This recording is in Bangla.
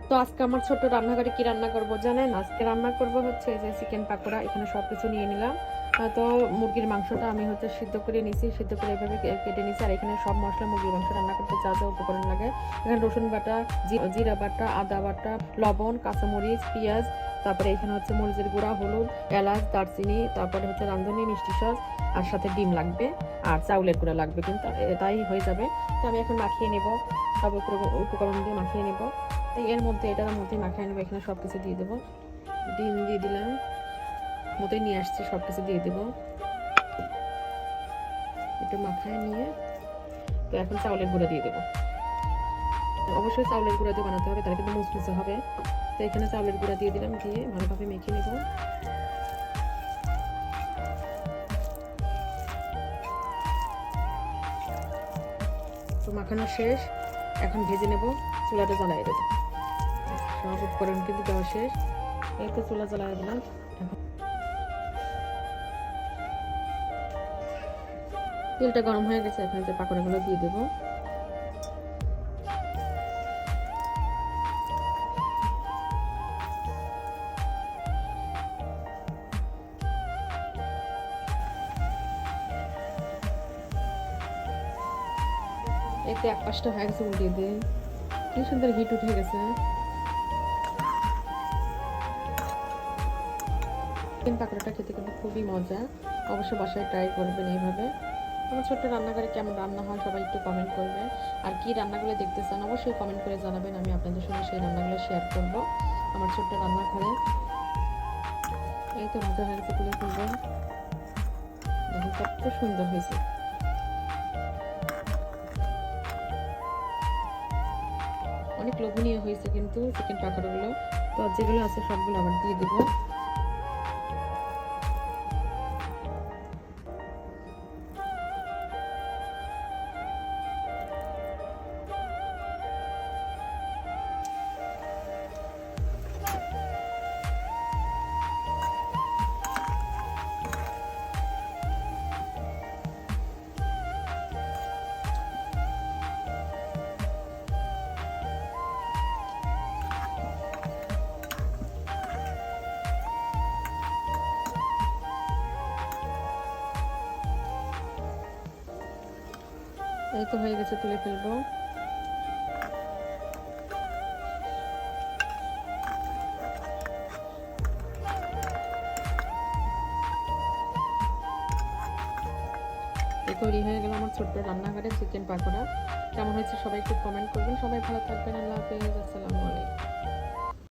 তো আজকে আমার ছোট্ট রান্নাঘরে কি রান্না করব জানেন? আজকে রান্না করব হচ্ছে যে চিকেন পাকোড়া। এখানে সবকিছু নিয়ে নিলাম। তো মুরগির মাংসটা আমি হচ্ছে সিদ্ধ করে নিছি, সিদ্ধ করে এভাবে কেটে নিছি। আর এখানে সব মসলা মুরগির মাংস রান্না করতে যা যা উপকরণ লাগে, এখানে রসুন বাটা, জিরা বাটা, আদা বাটা, লবণ, কাঁচামরিচ, পেঁয়াজ, তারপরে এখানে হচ্ছে মরিচের গুঁড়া, হলুদ, এলাচ, দারচিনি, তারপরে হচ্ছে রাঁধুনি, মিষ্টি সস, আর সাথে ডিম লাগবে, আর চাউলের গুঁড়া লাগবে, কিন্তু তাই হয়ে যাবে। তো আমি এখন মাখিয়ে নেব, সব উপকরণ দিয়ে মাখিয়ে নেব। তো এর মধ্যে এটার মধ্যে মাখিয়ে নেবো। এখানে সব কিছু দিয়ে দেবো, ডিম দিয়ে দিলাম, মতোই নিয়ে আসছি, সব কিছু দিয়ে দেবো, একটু মাখায় নিয়ে। তো এখন চাউলের গুঁড়া দিয়ে দেবো। অবশ্যই চাউলের গুঁড়া দিয়ে বানাতে হবে, তাহলে কিন্তু মুচমুচে হবে। তো এখানে চাউলের গুঁড়া দিয়ে দিলাম, দিয়ে ভালোভাবে মেখে নেব। তো মাখানো শেষ, এখন ভেজে নেব। চুলাটা জ্বালিয়ে দেবো, সব উপকরণ কিন্তু দেওয়া শেষ। এই তো চুলা জ্বালিয়ে দিলাম। তেলটা গরম হয়ে গেছে, এখন যে পাকোড়াগুলো দিয়ে দেবো। এতে এক পাশটা হয়ে গেছে, উল্টিয়ে দিই। কি সুন্দর হিট উঠে গেছে। চিকেন পাকোড়াটা খেতে কিন্তু খুবই মজা, অবশ্যই বাসায় ট্রাই করবেন এইভাবে। আমার ছোট্ট রান্নাঘরে কেমন রান্না হয় সবাই একটু কমেন্ট করবে। আর কি রান্নাগুলো দেখতে চান অবশ্যই কমেন্ট করে জানাবেন, আমি আপনাদের সঙ্গে সেই রান্নাগুলো শেয়ার করব আমার ছোট্ট রান্নাঘরে। এই তো মজা হয়ে গেছে, তুলে ফেলবেন। দেখুন কত সুন্দর হয়েছে। অনেক লোভনীয় হয়েছে কিন্তু চিকেন পাকোড়াগুলো। তো যেগুলো আছে সবগুলো আবার দিয়ে দেবো। এই তো হয়ে গেছে, তুলে ফেলবো। তৈরি হয়ে গেল আমার ছোট্ট রান্নাঘরে চিকেন পাকোড়া। কেমন হয়েছে সবাই একটু কমেন্ট করবেন। সবাই ভালো থাকবেন। আল্লাহ হাফেজ, আসসালাম।